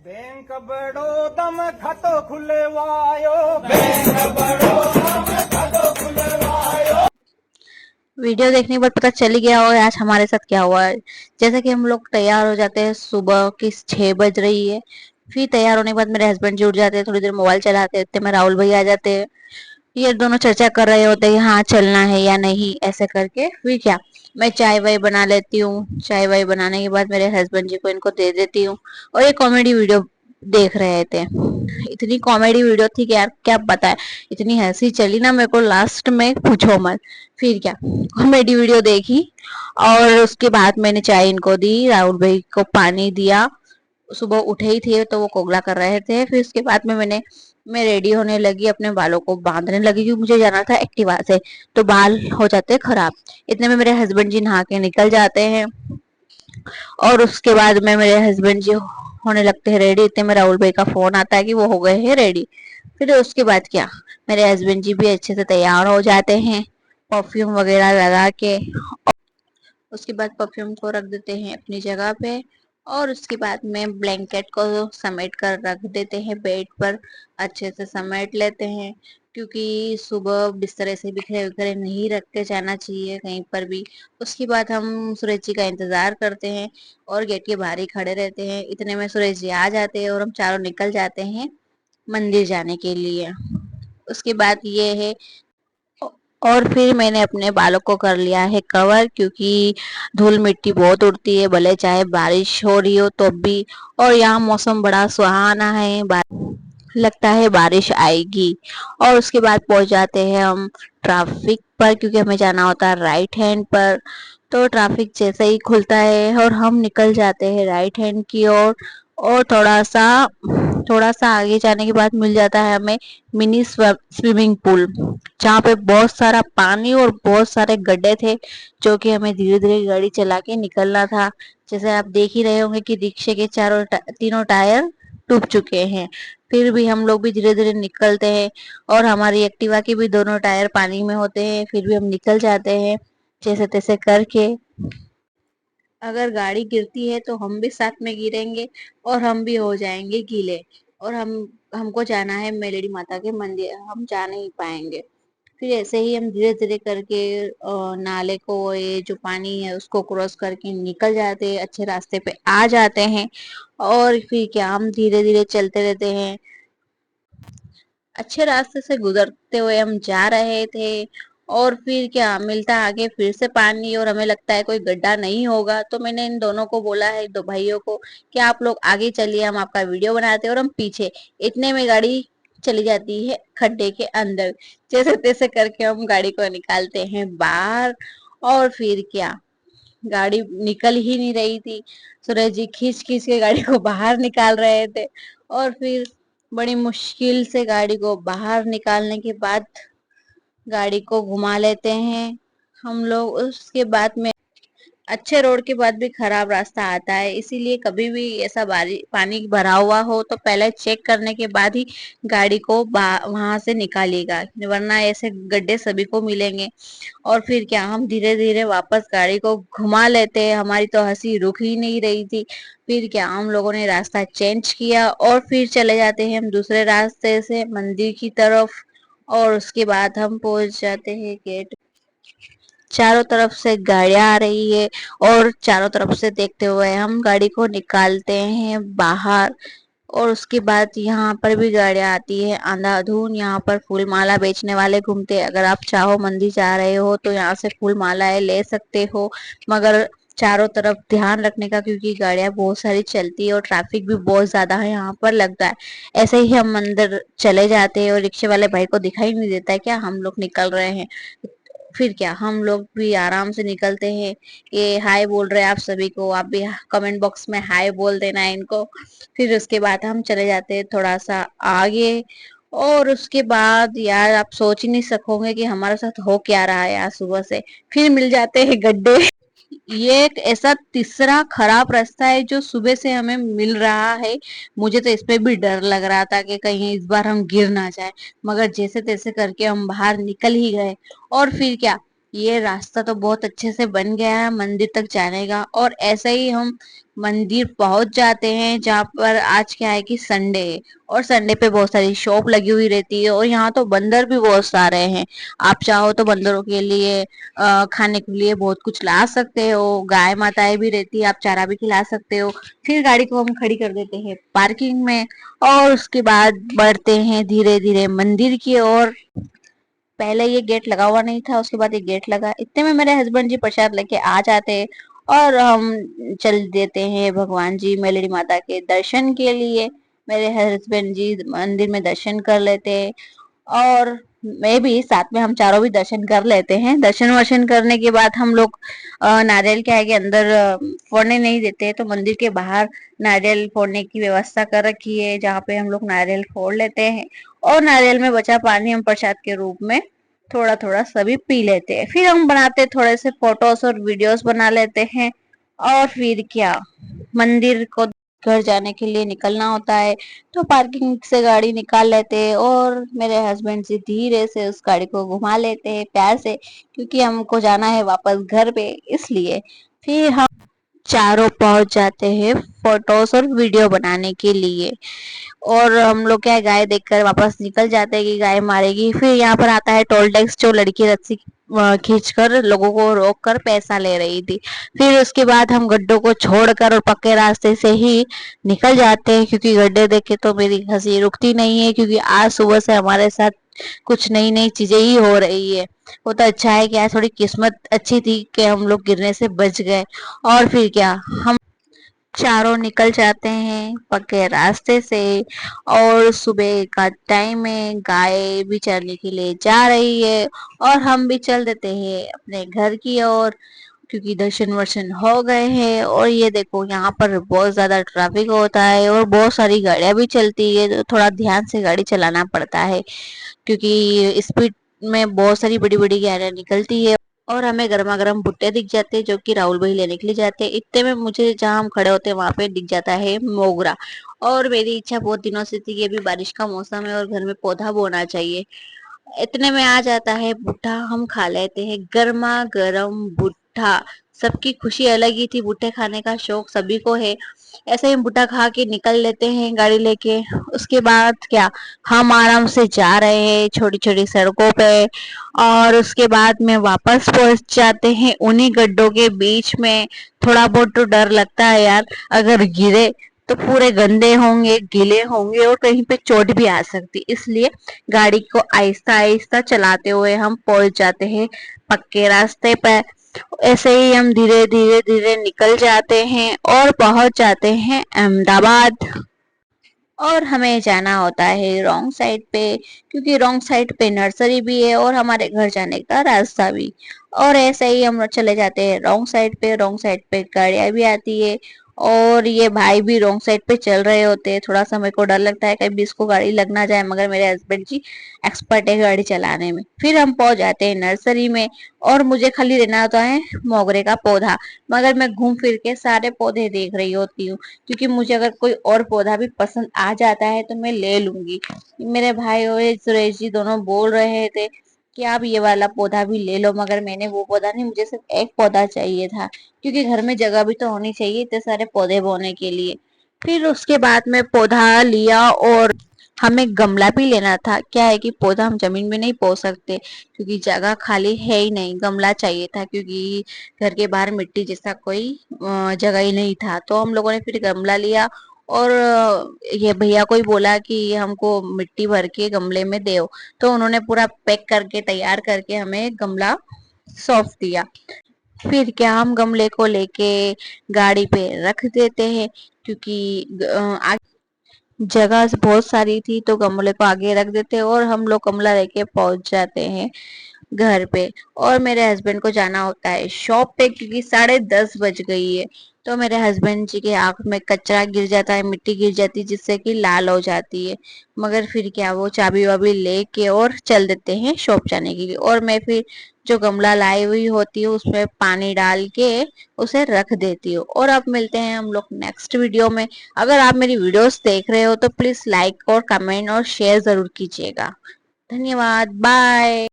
Bank Baroda में खातो खुलवायो, bank Baroda में खातो खुलवायो। वीडियो देखने के बाद पता चल ही गया और आज हमारे साथ क्या हुआ है। जैसे कि हम लोग तैयार हो जाते हैं, सुबह की 6 बज रही है। फिर तैयार होने के बाद मेरे हस्बैंड जी उठ जाते हैं, थोड़ी देर मोबाइल चलाते हैं, इतने में राहुल भैया आ जाते हैं। ये दोनों चर्चा कर रहे होते हैं कि हाँ चलना है या नहीं, ऐसे करके फिर क्या, मैं चाय वाय बना लेती हूँ। चाय वाय बनाने के बाद मेरे हस्बैंड जी को इनको दे देती हूँ और ये कॉमेडी वीडियो देख रहे थे। इतनी कॉमेडी वीडियो थी कि यार क्या बताए, इतनी हंसी चली ना मेरे को, लास्ट में पूछो मत। फिर क्या, कॉमेडी वीडियो देखी और उसके बाद मैंने चाय इनको दी, राहुल भाई को पानी दिया। सुबह उठे ही थे तो वो कोगला कर रहे थे। फिर उसके बाद में मैं रेडी होने लगी, अपने बालों को बांधने लगी क्योंकि मुझे जाना था एक्टिवा से, तो बाल हो जाते खराब। इतने में मेरे हस्बैंड जी नहा के निकल जाते हैं और उसके बाद में मेरे हस्बैंड जी होने लगते हैं रेडी। इतने में राहुल भाई का फोन आता है कि वो हो गए हैं रेडी। फिर उसके बाद क्या, मेरे हस्बैंड जी भी अच्छे से तैयार हो जाते हैं परफ्यूम वगैरह लगा के। उसके बाद परफ्यूम को रख देते हैं अपनी जगह पे और उसके बाद में ब्लैंकेट को समेट कर रख देते हैं बेड पर, अच्छे से समेट लेते हैं क्योंकि सुबह बिस्तर ऐसे बिखरे बिखरे नहीं रख के जाना चाहिए कहीं पर भी। उसके बाद हम सुरेश जी का इंतजार करते हैं और गेट के बाहर ही खड़े रहते हैं। इतने में सुरेश जी आ जाते हैं और हम चारों निकल जाते हैं मंदिर जाने के लिए। उसके बाद ये है, और फिर मैंने अपने बालों को कर लिया है कवर क्योंकि धूल मिट्टी बहुत उड़ती है, भले चाहे बारिश हो रही हो तो भी। और यहाँ मौसम बड़ा सुहाना है, लगता है बारिश आएगी। और उसके बाद पहुंच जाते हैं हम ट्रैफिक पर क्योंकि हमें जाना होता है राइट हैंड पर। तो ट्रैफिक जैसे ही खुलता है और हम निकल जाते हैं राइट हैंड की ओर। और थोड़ा सा आगे जाने के बाद मिल जाता है हमें मिनी स्विमिंग पूल, जहाँ पे बहुत सारा पानी और बहुत सारे गड्ढे थे जो कि हमें धीरे धीरे गाड़ी चला के निकलना था। जैसे आप देख ही रहे होंगे कि रिक्शे के तीनों टायर टूट चुके हैं, फिर भी हम लोग भी धीरे धीरे निकलते हैं। और हमारी एक्टिवा के भी दोनों टायर पानी में होते हैं, फिर भी हम निकल जाते हैं जैसे तैसे करके। अगर गाड़ी गिरती है तो हम भी साथ में गिरेंगे और हम भी हो जाएंगे गीले। और हमको जाना है मेलेडी माता के मंदिर, हम जा नहीं पाएंगे। फिर ऐसे ही हम धीरे धीरे करके नाले को, ये जो पानी है उसको क्रॉस करके निकल जाते हैं, अच्छे रास्ते पे आ जाते हैं। और फिर क्या, हम धीरे धीरे चलते रहते हैं, अच्छे रास्ते से गुजरते हुए हम जा रहे थे। और फिर क्या, मिलता आगे फिर से पानी और हमें लगता है कोई गड्ढा नहीं होगा, तो मैंने इन दोनों को बोला है, दो भाइयों को, कि आप लोग आगे चलिए, हम आपका वीडियो बनाते हैं और हम पीछे। इतने में गाड़ी चली जाती है खड्डे के अंदर। जैसे तैसे करके हम गाड़ी को निकालते हैं बाहर। और फिर क्या, गाड़ी निकल ही नहीं रही थी, सूरज जी खींच खींच के गाड़ी को बाहर निकाल रहे थे। और फिर बड़ी मुश्किल से गाड़ी को बाहर निकालने के बाद गाड़ी को घुमा लेते हैं हम लोग। उसके बाद में अच्छे रोड के बाद भी खराब रास्ता आता है, इसीलिए कभी भी ऐसा पानी भरा हुआ हो तो पहले चेक करने के बाद ही गाड़ी को वहां से निकालिएगा, वरना ऐसे गड्ढे सभी को मिलेंगे। और फिर क्या, हम धीरे धीरे वापस गाड़ी को घुमा लेते हैं, हमारी तो हंसी रुक ही नहीं रही थी। फिर क्या, हम लोगों ने रास्ता चेंज किया और फिर चले जाते हैं हम दूसरे रास्ते से मंदिर की तरफ। और उसके बाद हम पहुंच जाते हैं गेट। चारों तरफ से गाड़ियां आ रही है और चारों तरफ से देखते हुए हम गाड़ी को निकालते हैं बाहर। और उसके बाद यहाँ पर भी गाड़ियां आती है अंधाधुन, यहाँ पर फूल माला बेचने वाले घूमते हैं। अगर आप चाहो मंदिर जा रहे हो तो यहाँ से फूल मालाएं ले सकते हो, मगर चारों तरफ ध्यान रखने का क्योंकि गाड़ियां बहुत सारी चलती है और ट्रैफिक भी बहुत ज्यादा है यहाँ पर लगता है। ऐसे ही हम अंदर चले जाते हैं और रिक्शे वाले भाई को दिखाई नहीं देता है क्या हम लोग निकल रहे हैं। फिर क्या, हम लोग भी आराम से निकलते हैं। ये हाय बोल रहे हैं आप सभी को, आप भी कमेंट बॉक्स में हाय बोल देना इनको। फिर उसके बाद हम चले जाते हैं थोड़ा सा आगे। और उसके बाद यार आप सोच ही नहीं सकोगे कि हमारे साथ हो क्या रहा है। यार सुबह से फिर मिल जाते हैं गड्ढे। ये एक ऐसा तीसरा खराब रास्ता है जो सुबह से हमें मिल रहा है। मुझे तो इस पे भी डर लग रहा था कि कहीं इस बार हम गिर ना जाए, मगर जैसे तैसे करके हम बाहर निकल ही गए। और फिर क्या, ये रास्ता तो बहुत अच्छे से बन गया है मंदिर तक जाने का। और ऐसे ही हम मंदिर पहुंच जाते हैं, जहाँ पर आज क्या है कि संडे है और संडे पे बहुत सारी शॉप लगी हुई रहती है। और यहाँ तो बंदर भी बहुत सारे हैं। आप चाहो तो बंदरों के लिए खाने के लिए बहुत कुछ ला सकते हो। गाय माताएं भी रहती है, आप चारा भी खिला सकते हो। फिर गाड़ी को हम खड़ी कर देते हैं पार्किंग में, और उसके बाद बढ़ते हैं धीरे धीरे मंदिर की ओर। पहले ये गेट लगा हुआ नहीं था, उसके बाद ये गेट लगा। इतने में मेरे हस्बैंड जी प्रसाद लेके आ जाते हैं और हम चल देते हैं भगवान जी मेलड़ी माता के दर्शन के लिए। मेरे हस्बैंड जी मंदिर में दर्शन कर लेते हैं, और मैं भी साथ में, हम चारों भी दर्शन कर लेते हैं। दर्शन वर्शन करने के बाद हम लोग नारियल के आगे अंदर फोड़ने नहीं देते, तो मंदिर के बाहर नारियल फोड़ने की व्यवस्था कर रखी है, जहाँ पे हम लोग नारियल फोड़ लेते हैं। और नारियल में बचा पानी हम प्रसाद के रूप में थोड़ा थोड़ा सभी पी लेते हैं। फिर हम बनाते थोड़े से फोटोज और वीडियोस बना लेते हैं। और फिर क्या, मंदिर को घर जाने के लिए निकलना होता है, तो पार्किंग से गाड़ी निकाल लेते हैं और मेरे हस्बैंड जी धीरे से उस गाड़ी को घुमा लेते हैं प्यार से, क्योंकि हमको जाना है वापस घर पे, इसलिए। फिर हम चारों पहुंच जाते हैं फोटोज और वीडियो बनाने के लिए। और हम लोग क्या है, गाय देखकर वापस निकल जाते हैं कि गाय मारेगी। फिर यहाँ पर आता है टोल टैक्स, जो लड़की रस्सी खींचकर लोगों को रोक कर पैसा ले रही थी। फिर उसके बाद हम गड्ढों को छोड़कर और पक्के रास्ते से ही निकल जाते हैं, क्योंकि गड्ढे देखे तो मेरी हंसी रुकती नहीं है, क्योंकि आज सुबह से हमारे साथ कुछ नई नई चीजें ही हो रही है। वो तो अच्छा है कि आज थोड़ी किस्मत अच्छी थी कि हम लोग गिरने से बच गए। और फिर क्या, हम चारों निकल जाते हैं पक्के रास्ते से। और सुबह का टाइम है, गाय भी चरने के लिए जा रही है, और हम भी चल देते हैं अपने घर की ओर, क्योंकि दर्शन वर्शन हो गए हैं। और ये देखो, यहाँ पर बहुत ज्यादा ट्रैफिक होता है और बहुत सारी गाड़ियां भी चलती है, तो थोड़ा ध्यान से गाड़ी चलाना पड़ता है, क्योंकि स्पीड में बहुत सारी बड़ी बड़ी गाड़ियां निकलती है। और हमें गर्मा गर्म भुट्टे दिख जाते हैं, जो कि राहुल भाई लेने के लिए जाते हैं। इतने में मुझे, जहाँ हम खड़े होते हैं वहां पे दिख जाता है मोगरा। और मेरी इच्छा बहुत दिनों से थी कि अभी बारिश का मौसम है और घर में पौधा बोना चाहिए। इतने में आ जाता है भुट्टा, हम खा लेते हैं गर्मा गर्म भुट्टा। सबकी खुशी अलग ही थी, भुट्टे खाने का शौक सभी को है। ऐसे ही हम भुट्टा खा के निकल लेते हैं गाड़ी लेके। उसके बाद क्या, हम आराम से जा रहे हैं छोटी छोटी सड़कों पे। और उसके बाद में वापस पहुंच जाते हैं उन्हीं गड्ढों के बीच में। थोड़ा बहुत तो डर लगता है यार, अगर गिरे तो पूरे गंदे होंगे, गीले होंगे, और कहीं पे चोट भी आ सकती, इसलिए गाड़ी को आहिस्ता आहिस्ता चलाते हुए हम पहुंच जाते हैं पक्के रास्ते पर। ऐसे ही हम धीरे धीरे धीरे निकल जाते हैं और पहुंच जाते हैं अहमदाबाद। और हमें जाना होता है रॉन्ग साइड पे, क्योंकि रॉन्ग साइड पे नर्सरी भी है और हमारे घर जाने का रास्ता भी। और ऐसे ही हम चले जाते हैं रॉन्ग साइड पे। रॉन्ग साइड पे गाड़ियां भी आती है, और ये भाई भी रॉन्ग साइड पे चल रहे होते हैं। थोड़ा सा मेरे को डर लगता है कहीं इसको गाड़ी लग ना जाए, मगर मेरे हस्बैंड जी एक्सपर्ट है गाड़ी चलाने में। फिर हम पहुंच जाते हैं नर्सरी में, और मुझे खाली लेना होता है मोगरे का पौधा। मगर मैं घूम फिर के सारे पौधे देख रही होती हूँ, क्योंकि मुझे अगर कोई और पौधा भी पसंद आ जाता है तो मैं ले लूंगी। मेरे भाई और सुरेश जी दोनों बोल रहे थे कि आप ये वाला पौधा भी ले लो, मगर मैंने वो पौधा नहीं, मुझे सिर्फ एक पौधा चाहिए था, क्योंकि घर में जगह भी तो होनी चाहिए इतने सारे पौधे बोने के लिए। फिर उसके बाद में पौधा लिया, और हमें गमला भी लेना था। क्या है कि पौधा हम जमीन में नहीं बो सकते, क्योंकि जगह खाली है ही नहीं, गमला चाहिए था, क्योंकि घर के बाहर मिट्टी जैसा कोई जगह ही नहीं था। तो हम लोगों ने फिर गमला लिया, और ये भैया को ही बोला कि हमको मिट्टी भर के गमले में दो। तो उन्होंने पूरा पैक करके तैयार करके हमें गमला सौंप दिया। फिर क्या, हम गमले को लेके गाड़ी पे रख देते हैं, क्योंकि जगह बहुत सारी थी, तो गमले को आगे रख देते हैं और हम लोग गमला लेके पहुंच जाते हैं घर पे। और मेरे हस्बैंड को जाना होता है शॉप पे, क्योंकि 10:30 बज गई है। तो मेरे हस्बैंड जी के आंख में कचरा गिर जाता है, मिट्टी गिर जाती है, जिससे कि लाल हो जाती है। मगर फिर क्या, वो चाबी वाबी लेके और चल देते हैं शॉप जाने के लिए। और मैं फिर जो गमला लाई हुई होती हूँ उसमें पानी डाल के उसे रख देती हूँ। और अब मिलते हैं हम लोग नेक्स्ट वीडियो में। अगर आप मेरी वीडियोस देख रहे हो तो प्लीज लाइक और कमेंट और शेयर जरूर कीजिएगा। धन्यवाद, बाय।